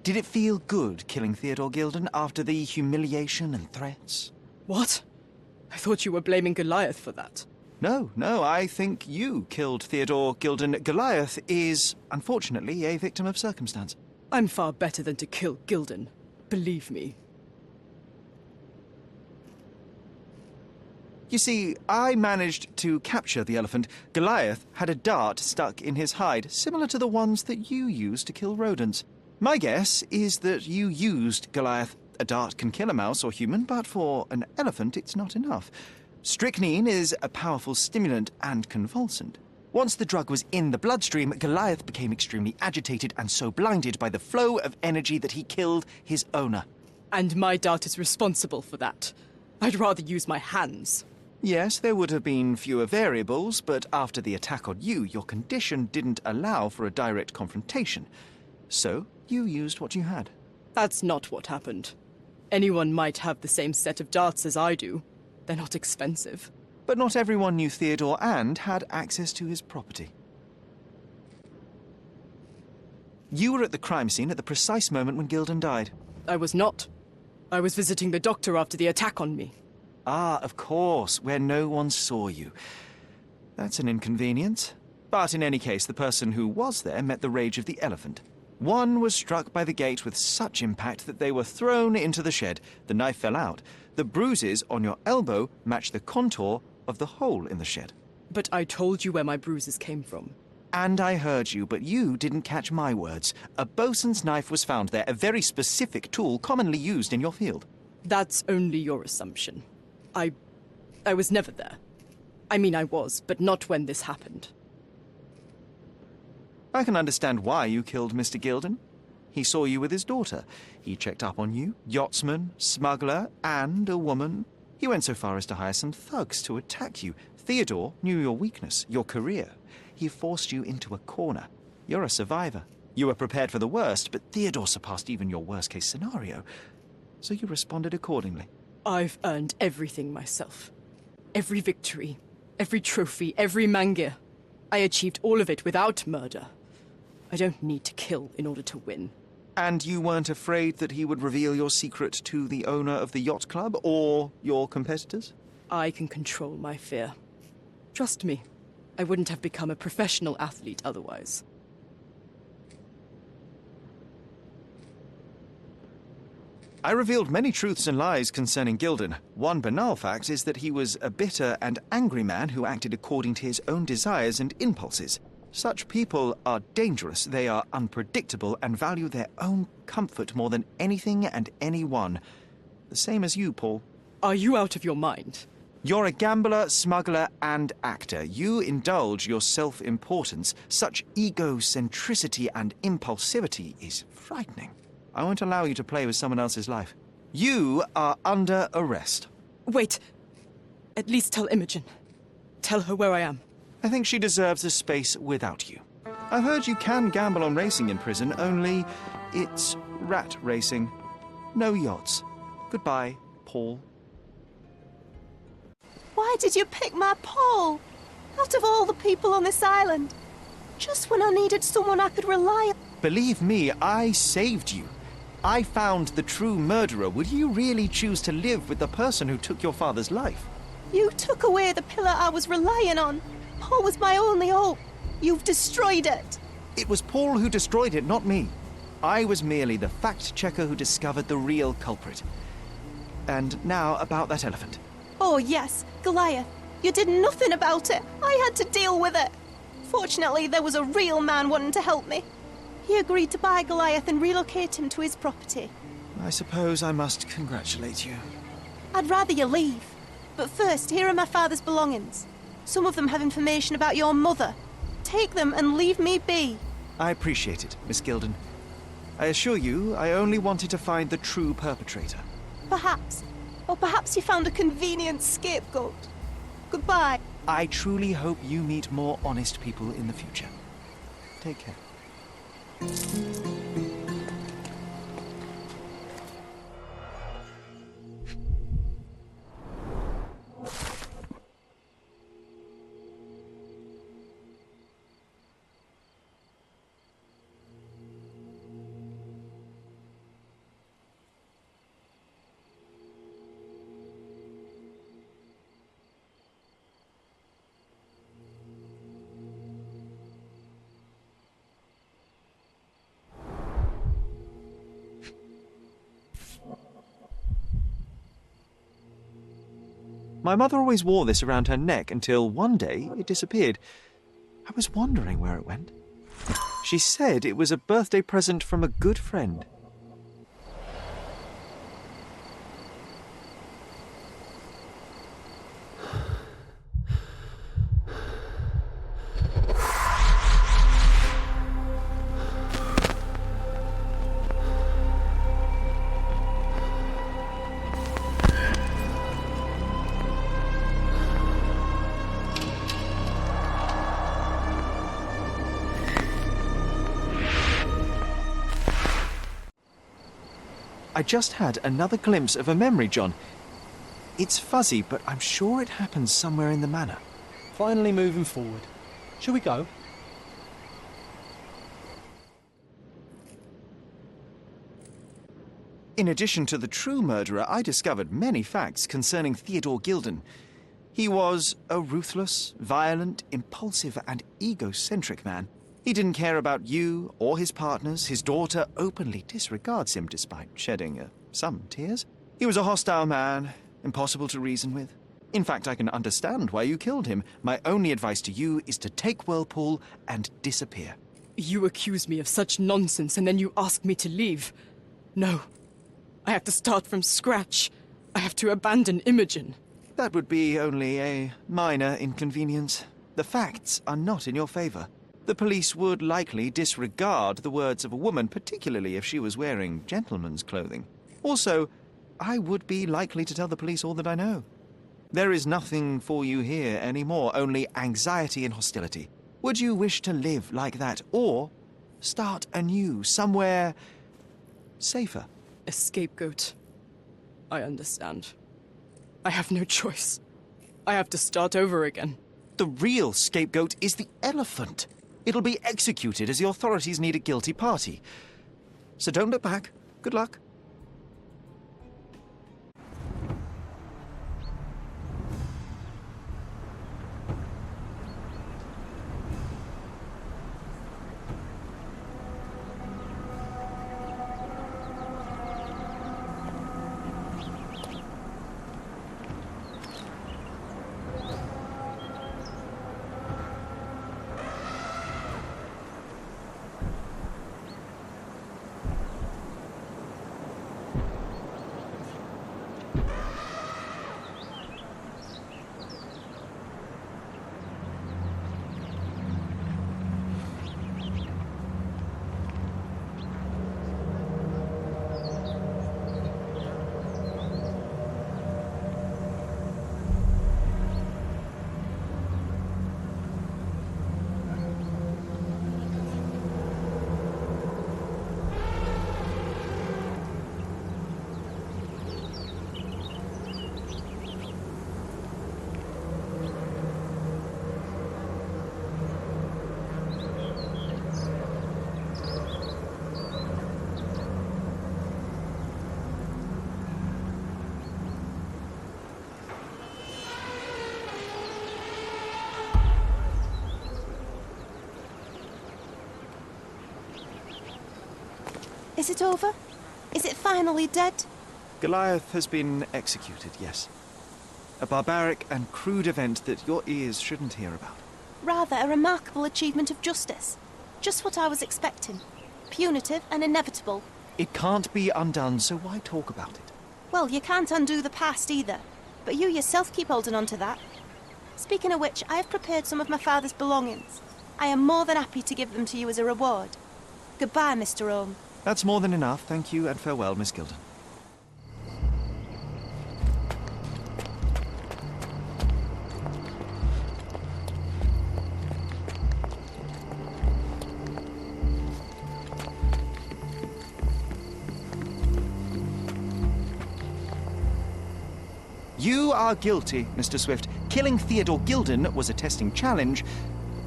Did it feel good killing Theodore Gilden after the humiliation and threats? What? I thought you were blaming Goliath for that. No, I think you killed Theodore Gilden. Goliath is, unfortunately, a victim of circumstance. I'm far better than to kill Gilden. Believe me. You see, I managed to capture the elephant. Goliath had a dart stuck in his hide, similar to the ones that you used to kill rodents. My guess is that you used Goliath. A dart can kill a mouse or human, but for an elephant it's not enough. Strychnine is a powerful stimulant and convulsant. Once the drug was in the bloodstream, Goliath became extremely agitated and so blinded by the flow of energy that he killed his owner. And my dart is responsible for that. I'd rather use my hands. Yes, there would have been fewer variables, but after the attack on you, your condition didn't allow for a direct confrontation. So, you used what you had. That's not what happened. Anyone might have the same set of darts as I do. They're not expensive. But not everyone knew Theodore and had access to his property. You were at the crime scene at the precise moment when Gilden died. I was not. I was visiting the doctor after the attack on me. Ah, of course, where no one saw you. That's an inconvenience. But in any case, the person who was there met the rage of the elephant. One was struck by the gate with such impact that they were thrown into the shed. The knife fell out. The bruises on your elbow match the contour of the hole in the shed. But I told you where my bruises came from. And I heard you, but you didn't catch my words. A bosun's knife was found there, a very specific tool commonly used in your field. That's only your assumption. I was never there. I mean, I was, but not when this happened. I can understand why you killed Mr. Gilden. He saw you with his daughter. He checked up on you, yachtsman, smuggler, and a woman. He went so far as to hire some thugs to attack you. Theodore knew your weakness, your career. He forced you into a corner. You're a survivor. You were prepared for the worst, but Theodore surpassed even your worst-case scenario. So you responded accordingly. I've earned everything myself. Every victory, every trophy, every mangir. I achieved all of it without murder. I don't need to kill in order to win. And you weren't afraid that he would reveal your secret to the owner of the yacht club or your competitors? I can control my fear. Trust me, I wouldn't have become a professional athlete otherwise. I revealed many truths and lies concerning Gilden. One banal fact is that he was a bitter and angry man who acted according to his own desires and impulses. Such people are dangerous, they are unpredictable, and value their own comfort more than anything and anyone. The same as you, Paul. Are you out of your mind? You're a gambler, smuggler, and actor. You indulge your self-importance. Such egocentricity and impulsivity is frightening. I won't allow you to play with someone else's life. You are under arrest. Wait. At least tell Imogen. Tell her where I am. I think she deserves a space without you. I've heard you can gamble on racing in prison, only it's rat racing. No yachts. Goodbye, Paul. Why did you pick my Paul? Out of all the people on this island. Just when I needed someone I could rely on. Believe me, I saved you. I found the true murderer. Would you really choose to live with the person who took your father's life? You took away the pillar I was relying on. Paul was my only hope. You've destroyed it. It was Paul who destroyed it, not me. I was merely the fact-checker who discovered the real culprit. And now about that elephant. Oh yes, Goliath. You did nothing about it. I had to deal with it. Fortunately, there was a real man wanting to help me. He agreed to buy Goliath and relocate him to his property. I suppose I must congratulate you. I'd rather you leave. But first, here are my father's belongings. Some of them have information about your mother. Take them and leave me be. I appreciate it, Miss Gilden. I assure you, I only wanted to find the true perpetrator. Perhaps. Or perhaps you found a convenient scapegoat. Goodbye. I truly hope you meet more honest people in the future. Take care. My mother always wore this around her neck until one day it disappeared. I was wondering where it went. She said it was a birthday present from a good friend. I just had another glimpse of a memory, John. It's fuzzy, but I'm sure it happens somewhere in the manor. Finally moving forward. Shall we go? In addition to the true murderer, I discovered many facts concerning Theodore Gilden. He was a ruthless, violent, impulsive, and egocentric man. He didn't care about you or his partners. His daughter openly disregards him despite shedding some tears. He was a hostile man, impossible to reason with. In fact, I can understand why you killed him. My only advice to you is to take Whirlpool and disappear. You accuse me of such nonsense and then you ask me to leave. No. I have to start from scratch. I have to abandon Imogen. That would be only a minor inconvenience. The facts are not in your favor. The police would likely disregard the words of a woman, particularly if she was wearing gentleman's clothing. Also, I would be likely to tell the police all that I know. There is nothing for you here anymore, only anxiety and hostility. Would you wish to live like that, or start anew, somewhere safer? A scapegoat. I understand. I have no choice. I have to start over again. The real scapegoat is the elephant. It'll be executed as the authorities need a guilty party. So don't look back. Good luck. Is it over? Is it finally dead? Goliath has been executed, yes. A barbaric and crude event that your ears shouldn't hear about. Rather a remarkable achievement of justice. Just what I was expecting. Punitive and inevitable. It can't be undone, so why talk about it? Well, you can't undo the past either. But you yourself keep holding on to that. Speaking of which, I have prepared some of my father's belongings. I am more than happy to give them to you as a reward. Goodbye, Mr. Holmes. That's more than enough. Thank you and farewell, Miss Gilden. You are guilty, Mr. Swift. Killing Theodore Gilden was a testing challenge.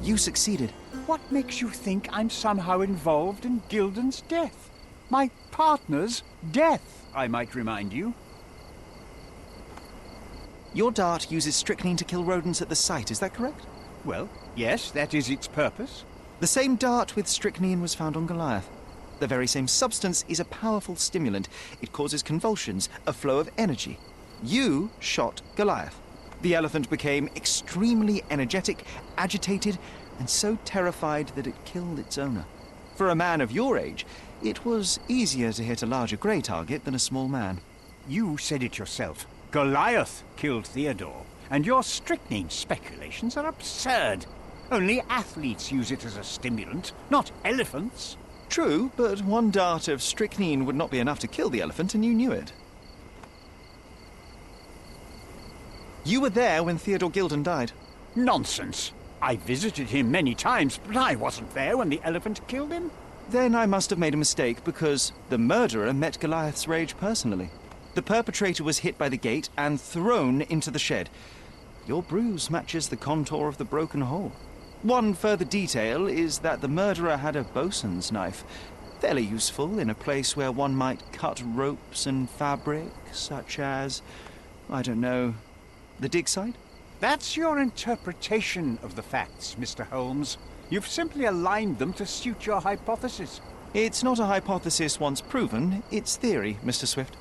You succeeded. What makes you think I'm somehow involved in Gilden's death? My partner's death, I might remind you. Your dart uses strychnine to kill rodents at the site, is that correct? Well, yes, that is its purpose. The same dart with strychnine was found on Goliath. The very same substance is a powerful stimulant. It causes convulsions, a flow of energy. You shot Goliath. The elephant became extremely energetic, agitated, and so terrified that it killed its owner. For a man of your age, it was easier to hit a larger grey target than a small man. You said it yourself. Goliath killed Theodore, and your strychnine speculations are absurd. Only athletes use it as a stimulant, not elephants. True, but one dart of strychnine would not be enough to kill the elephant, and you knew it. You were there when Theodore Gilden died. Nonsense. I visited him many times, but I wasn't there when the elephant killed him. Then I must have made a mistake, because the murderer met Goliath's rage personally. The perpetrator was hit by the gate and thrown into the shed. Your bruise matches the contour of the broken hole. One further detail is that the murderer had a bosun's knife, fairly useful in a place where one might cut ropes and fabric, such as, I don't know, the dig site? That's your interpretation of the facts, Mr. Holmes. You've simply aligned them to suit your hypothesis. It's not a hypothesis once proven, it's theory, Mr. Swift.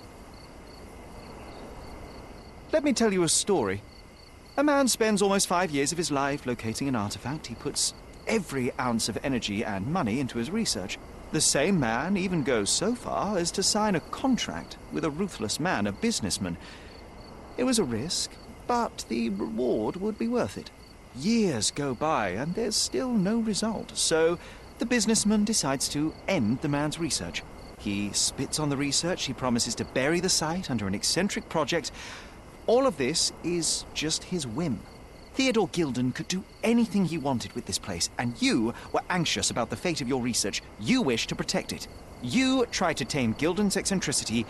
Let me tell you a story. A man spends almost 5 years of his life locating an artifact. He puts every ounce of energy and money into his research. The same man even goes so far as to sign a contract with a ruthless man, a businessman. It was a risk, but the reward would be worth it. Years go by and there's still no result, so the businessman decides to end the man's research. He spits on the research, he promises to bury the site under an eccentric project. All of this is just his whim. Theodore Gilden could do anything he wanted with this place, and you were anxious about the fate of your research. You wished to protect it. You tried to tame Gilden's eccentricity,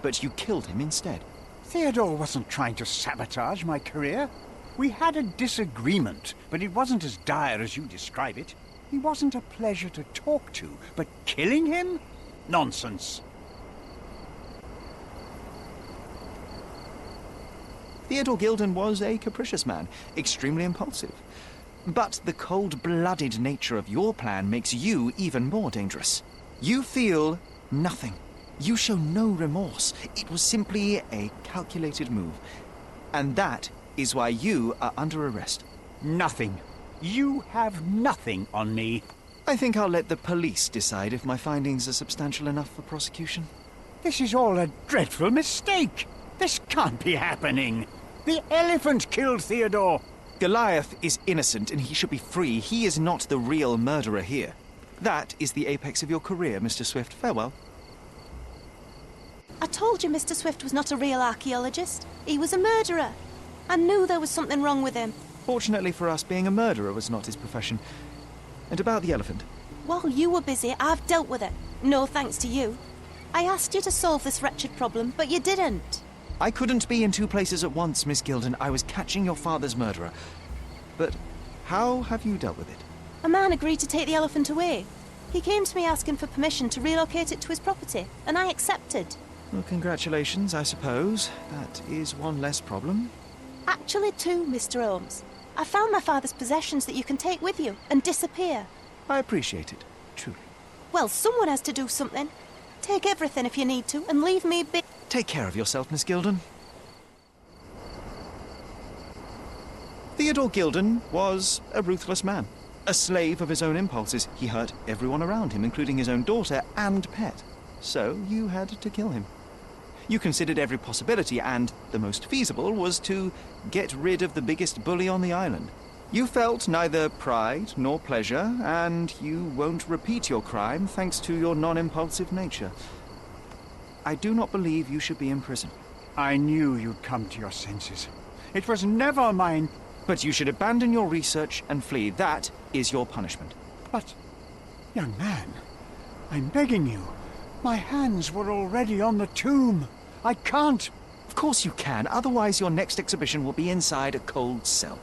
but you killed him instead. Theodore wasn't trying to sabotage my career. We had a disagreement, but it wasn't as dire as you describe it. He wasn't a pleasure to talk to, but killing him? Nonsense. Theodore Gilden was a capricious man, extremely impulsive. But the cold-blooded nature of your plan makes you even more dangerous. You feel nothing. You show no remorse. It was simply a calculated move. And that is why you are under arrest. Nothing. You have nothing on me. I think I'll let the police decide if my findings are substantial enough for prosecution. This is all a dreadful mistake. This can't be happening. The elephant killed Theodore. Goliath is innocent and he should be free. He is not the real murderer here. That is the apex of your career, Mr. Swift. Farewell. I told you Mr. Swift was not a real archaeologist. He was a murderer. I knew there was something wrong with him. Fortunately for us, being a murderer was not his profession. And about the elephant. While you were busy, I've dealt with it. No thanks to you. I asked you to solve this wretched problem, but you didn't. I couldn't be in two places at once, Miss Gilden. I was catching your father's murderer. But how have you dealt with it? A man agreed to take the elephant away. He came to me asking for permission to relocate it to his property, and I accepted. Well, congratulations, I suppose. That is one less problem. Actually, two, Mr. Holmes. I found my father's possessions that you can take with you and disappear. I appreciate it, truly. Well, someone has to do something. Take everything if you need to, and leave me be. Take care of yourself, Miss Gilden. Theodore Gilden was a ruthless man. A slave of his own impulses. He hurt everyone around him, including his own daughter and pet. So you had to kill him. You considered every possibility, and the most feasible was to get rid of the biggest bully on the island. You felt neither pride nor pleasure, and you won't repeat your crime thanks to your non-impulsive nature. I do not believe you should be in prison. I knew you'd come to your senses. It was never mine. But you should abandon your research and flee. That is your punishment. But, young man, I'm begging you. My hands were already on the tomb. I can't. Of course you can. Otherwise your next exhibition will be inside a cold cell.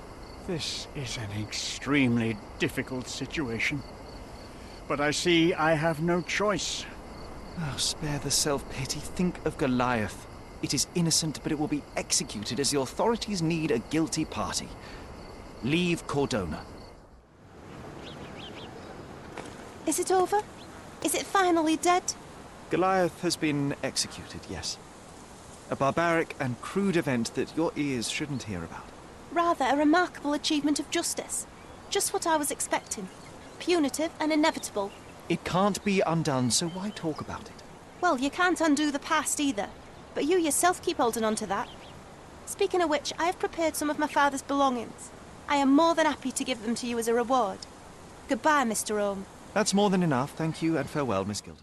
This is an extremely difficult situation. But I see I have no choice. Oh, spare the self-pity. Think of Goliath. It is innocent, but it will be executed as the authorities need a guilty party. Leave Cordona. Is it over? Is it finally dead? Goliath has been executed, yes. A barbaric and crude event that your ears shouldn't hear about. Rather a remarkable achievement of justice. Just what I was expecting. Punitive and inevitable. It can't be undone, so why talk about it? Well, you can't undo the past either. But you yourself keep holding on to that. Speaking of which, I have prepared some of my father's belongings. I am more than happy to give them to you as a reward. Goodbye, Mr. Holmes. That's more than enough. Thank you and farewell, Miss Gilden.